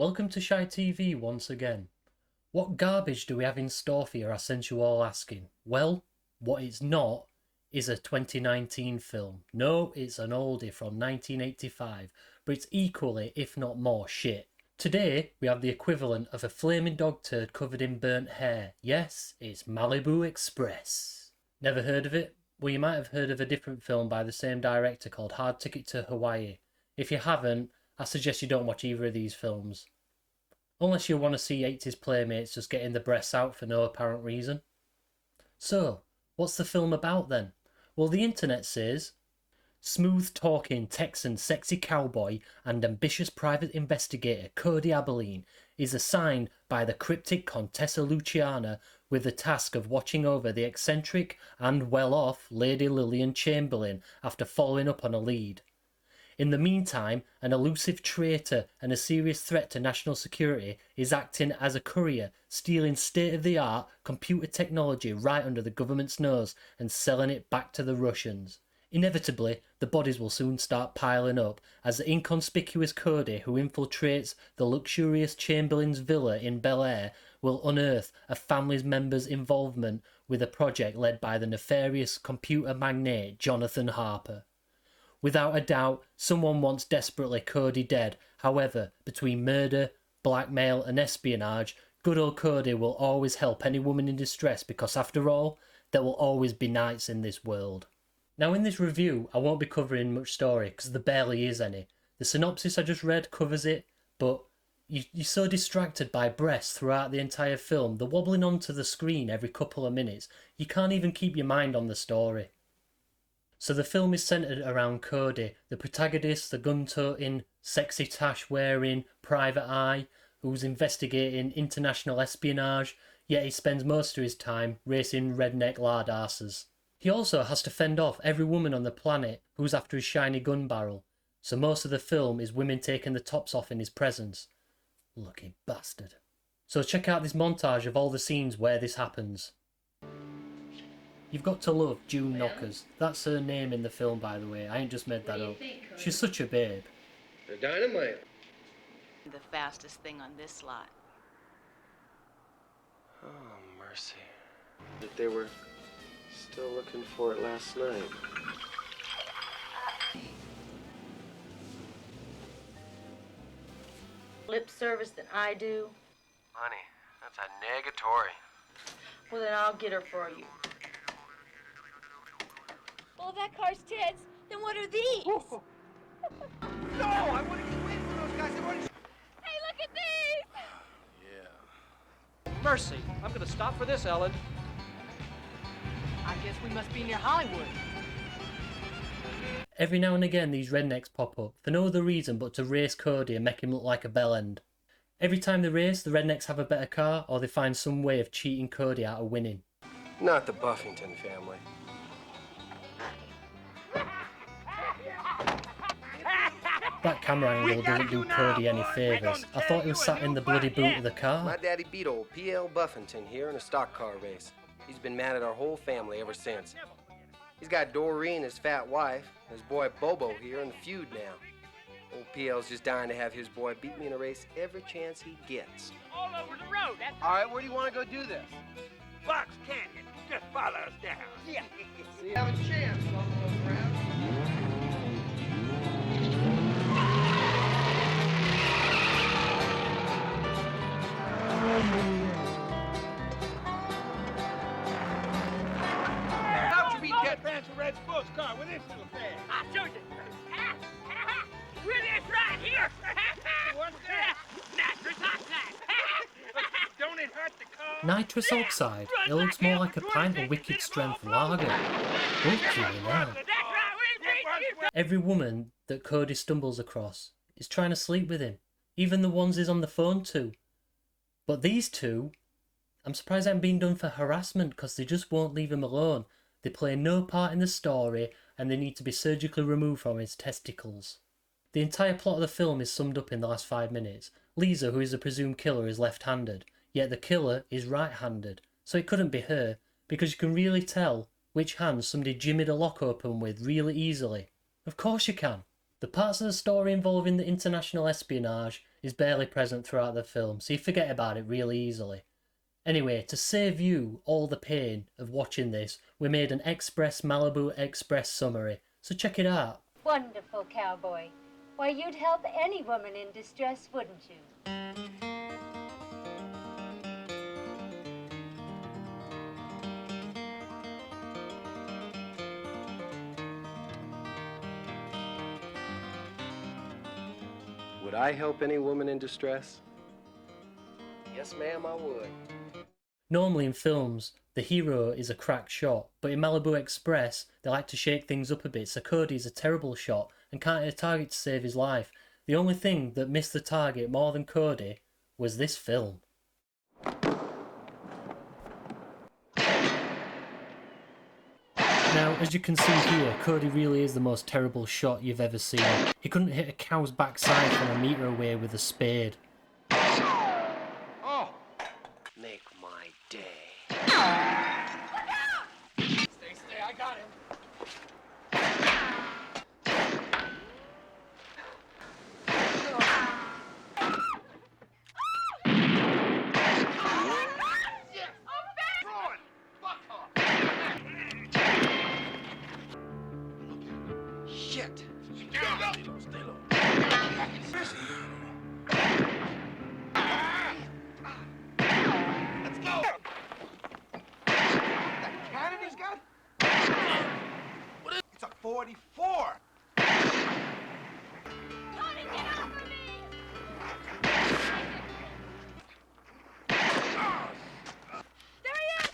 Welcome to ShyteTV once again. What garbage do we have in store for you, I sense you all asking? Well, what it's not is a 2019 film. No, it's an oldie from 1985, but it's equally, if not more, shit. Today, we have the equivalent of a flaming dog turd covered in burnt hair. Yes, it's Malibu Express. Never heard of it? Well, you might have heard of a different film by the same director called Hard Ticket to Hawaii. If you haven't, I suggest you don't watch either of these films. Unless you want to see 80s playmates just getting the breasts out for no apparent reason. So, what's the film about then? Well, the internet says, smooth-talking Texan sexy cowboy and ambitious private investigator Cody Abilene is assigned by the cryptic Contessa Luciana with the task of watching over the eccentric and well-off Lady Lillian Chamberlain after following up on a lead. In the meantime, an elusive traitor and a serious threat to national security is acting as a courier, stealing state-of-the-art computer technology right under the government's nose and selling it back to the Russians. Inevitably, the bodies will soon start piling up as the inconspicuous Cody who infiltrates the luxurious Chamberlain's villa in Bel-Air will unearth a family member's involvement with a project led by the nefarious computer magnate Jonathan Harper. Without a doubt, someone wants desperately Cody dead. However, between murder, blackmail and espionage, good old Cody will always help any woman in distress because after all, there will always be knights in this world. Now in this review, I won't be covering much story because there barely is any. The synopsis I just read covers it, but you're so distracted by breasts throughout the entire film, they're wobbling onto the screen every couple of minutes, you can't even keep your mind on the story. So the film is centred around Cody, the protagonist, the gun-toting, sexy tash-wearing private eye who's investigating international espionage, yet he spends most of his time racing redneck lard arses. He also has to fend off every woman on the planet who's after his shiny gun barrel, so most of the film is women taking the tops off in his presence. Lucky bastard. So check out this montage of all the scenes where this happens. You've got to love June Knockers. That's her name in the film, by the way. I ain't just made that up. She's such a babe. They're dynamite. The fastest thing on this lot. Oh, mercy. If they were still looking for it last night. Lip service than I do? Honey, that's a negatory. Well, then I'll get her for you. Well, that car's tits. Then what are these? No, I want to get away from those guys. Hey, look at these! Yeah. Mercy, I'm gonna stop for this, Ellen. I guess we must be near Hollywood. Every now and again these rednecks pop up, for no other reason but to race Cody and make him look like a bell end. Every time they race, the rednecks have a better car, or they find some way of cheating Cody out of winning. Not the Buffington family. That camera angle doesn't do Cody any favours. I thought he was sat in the bloody boot of the My car. daddy beat old P.L. Buffington here in a stock car race. He's been mad at our whole family ever since. He's got Doreen, his fat wife, and his boy Bobo here in the feud now. Old P.L.'s just dying to have his boy beat me in a race every chance he gets. All over the road. That's All right, where do you want to go do this? Fox Canyon. Just follow us down. Yeah. See you have a chance, Buffalo Crab. How'd you beat that fancy red sports car with this little thing? I showed you. With this right here. What's that? Nitrous oxide. Don't it hurt the car? Nitrous oxide? It looks more like a pint of wicked strength lager. Okay, now. That's right. We beat you. Every woman that Cody stumbles across is trying to sleep with him. Even the ones he's on the phone to. But these two, I'm surprised they haven't been done for harassment because they just won't leave him alone. They play no part in the story and they need to be surgically removed from his testicles. The entire plot of the film is summed up in the last 5 minutes. Lisa, who is the presumed killer, is left-handed, yet the killer is right-handed. So it couldn't be her, because you can really tell which hand somebody jimmied a lock open with really easily. Of course you can. The parts of the story involving the international espionage is barely present throughout the film, so you forget about it really easily. Anyway, to save you all the pain of watching this, we made an Express Malibu Express summary, so check it out. Wonderful cowboy. Why, you'd help any woman in distress, wouldn't you? Would I help any woman in distress? Yes, ma'am, I would. Normally in films, the hero is a crack shot, but in Malibu Express, they like to shake things up a bit, so Cody is a terrible shot and can't hit a target to save his life. The only thing that missed the target more than Cody was this film. Now, as you can see here, Cody really is the most terrible shot you've ever seen. He couldn't hit a cow's backside from a metre away with a spade. Oh! Make my day. Stay, I got him. Shit! Stay low. Let's go! That cannon he's got? It's a 44! Tony, get off of me! There he is!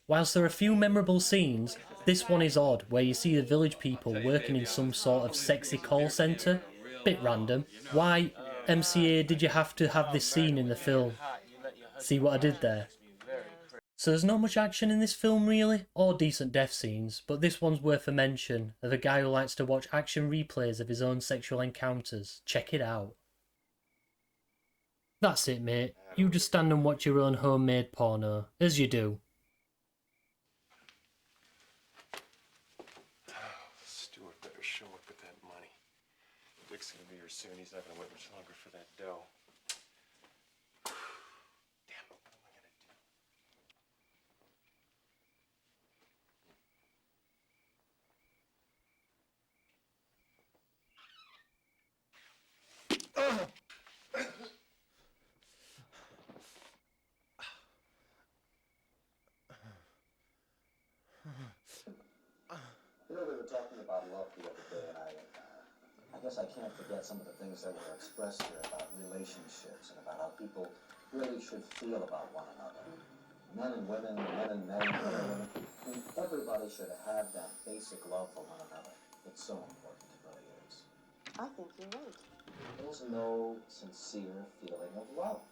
Whilst there are a few memorable scenes, this one is odd, where you see the village people working in some sort of sexy call centre. Bit random. Why, MCA, did you have to have this scene in the film? See what I did there? So there's not much action in this film really, or decent death scenes, but this one's worth a mention of a guy who likes to watch action replays of his own sexual encounters. Check it out. That's it, mate. You just stand and watch your own homemade porno, as you do. Stuart better show up with that money. Dick's gonna be here soon. He's not gonna wait much longer for that dough. Damn it, what am I gonna do? You know, we were talking about love the other day, and I guess I can't forget some of the things that were expressed here about relationships and about how people really should feel about one another. Men and women, men and men, women and women. I mean, everybody should have that basic love for one another. It's so important, it really is. I think you're right. There's no sincere feeling of love.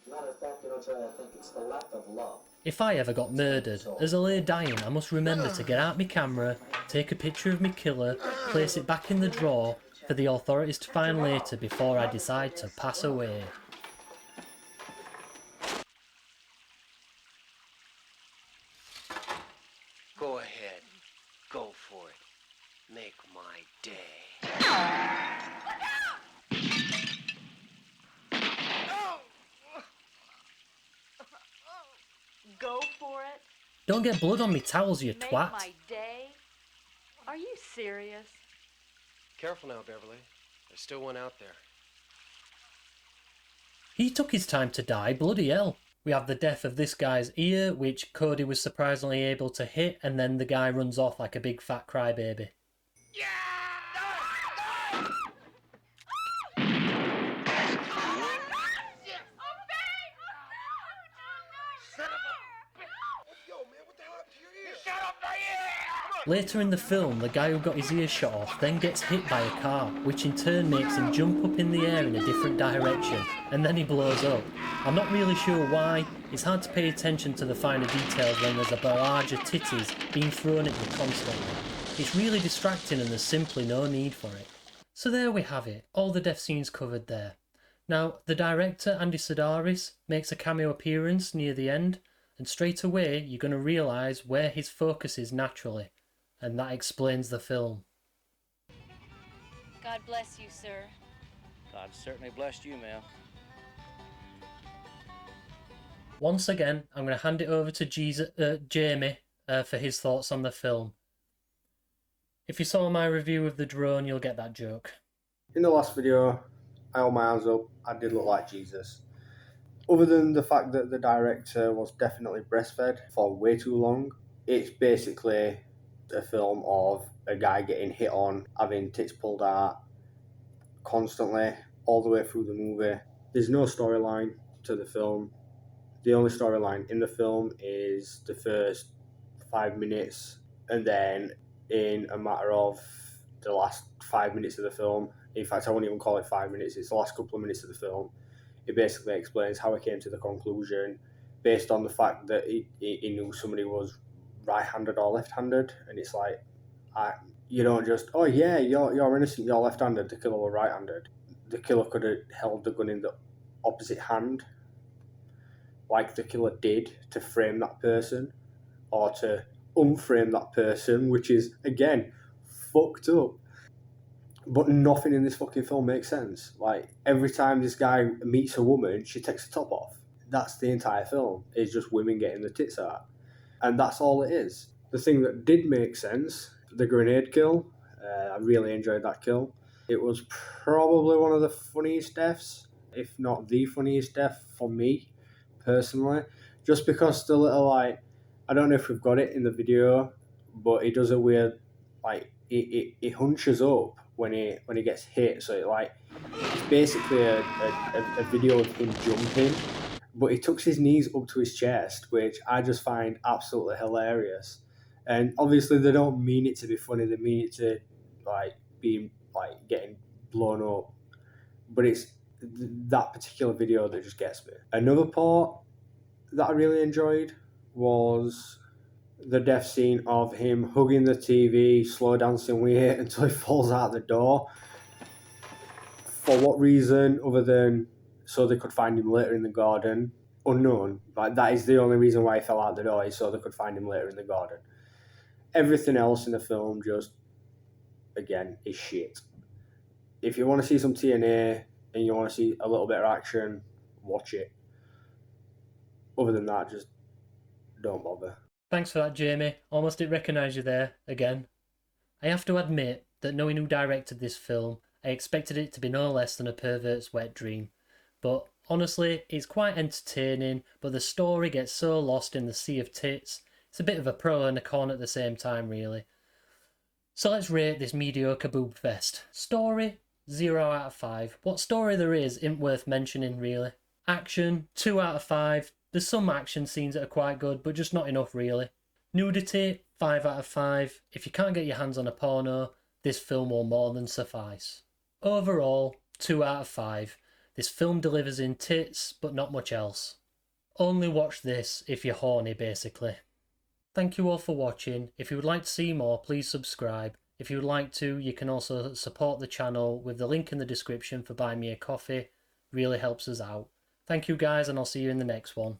Matter of fact, you know, Jerry, I think it's the lack of love. If I ever got murdered, as I lay dying, I must remember to get out my camera, take a picture of my killer, place it back in the drawer for the authorities to find later before I decide to pass away. Go ahead. Go for it. Make my day. Go for it. Don't get blood on me towels, you Make twat. my day. Are you serious? Careful now, Beverly. There's still one out there. He took his time to die, bloody hell. We have the death of this guy's ear, which Cody was surprisingly able to hit, and then the guy runs off like a big fat crybaby. Later in the film, the guy who got his ear shot off then gets hit by a car, which in turn makes him jump up in the air in a different direction, and then he blows up. I'm not really sure why. It's hard to pay attention to the finer details when there's a barrage of titties being thrown at you constantly. It's really distracting and there's simply no need for it. So there we have it, all the death scenes covered there. Now, the director, Andy Sidaris, makes a cameo appearance near the end. and straight away you're going to realise where his focus is naturally, and that explains the film. God bless you, sir. God certainly blessed you, ma'am. Once again, I'm going to hand it over to Jamie for his thoughts on the film. If you saw my review of the drone, you'll get that joke. In the last video, I held my hands up. I did look like Jesus. Other than the fact that the director was definitely breastfed for way too long, it's basically a film of a guy getting hit on, having tits pulled out constantly, all the way through the movie. There's no storyline to the film. The only storyline in the film is the first 5 minutes, and then in a matter of the last 5 minutes of the film, in fact I won't even call it 5 minutes, it's the last couple of minutes of the film, it basically explains how he came to the conclusion based on the fact that he knew somebody was right-handed or left-handed, and it's like, you don't just, oh yeah, you're innocent, you're left-handed, the killer was right-handed. The killer could have held the gun in the opposite hand, like the killer did, to frame that person, or to unframe that person, which is, again, fucked up. But nothing in this fucking film makes sense. Like, every time this guy meets a woman, she takes the top off. That's the entire film. It's just women getting the tits out. And that's all it is. The thing that did make sense, the grenade kill, I really enjoyed that kill. It was probably one of the funniest deaths, if not the funniest death for me, personally. Just because the little, like, I don't know if we've got it in the video, but he does a weird, like, he hunches up when he gets hit. So it's basically a video of him jumping, but he tucks his knees up to his chest, which I just find absolutely hilarious. And obviously they don't mean it to be funny, they mean it to be getting blown up. But it's that particular video that just gets me. Another part that I really enjoyed was the death scene of him hugging the TV, slow dancing with it until he falls out the door. For what reason, other than so they could find him later in the garden? Unknown. Like, that is the only reason why he fell out the door, is so they could find him later in the garden. Everything else in the film just, again, is shit. If you want to see some TNA and you want to see a little bit of action, watch it. Other than that, just don't bother. Thanks for that, Jamie. Almost didn't recognise you there, again. I have to admit that knowing who directed this film, I expected it to be no less than a pervert's wet dream. But honestly, it's quite entertaining, but the story gets so lost in the sea of tits. It's a bit of a pro and a con at the same time, really. So let's rate this mediocre boob fest. Story, 0 out of 5. What story there is isn't worth mentioning, really. Action, 2 out of 5. There's some action scenes that are quite good, but just not enough, really. Nudity, 5 out of 5. If you can't get your hands on a porno, this film will more than suffice. Overall, 2 out of 5. This film delivers in tits, but not much else. Only watch this if you're horny, basically. Thank you all for watching. If you would like to see more, please subscribe. If you would like to, you can also support the channel with the link in the description for Buy Me a Coffee. Really helps us out. Thank you guys, and I'll see you in the next one.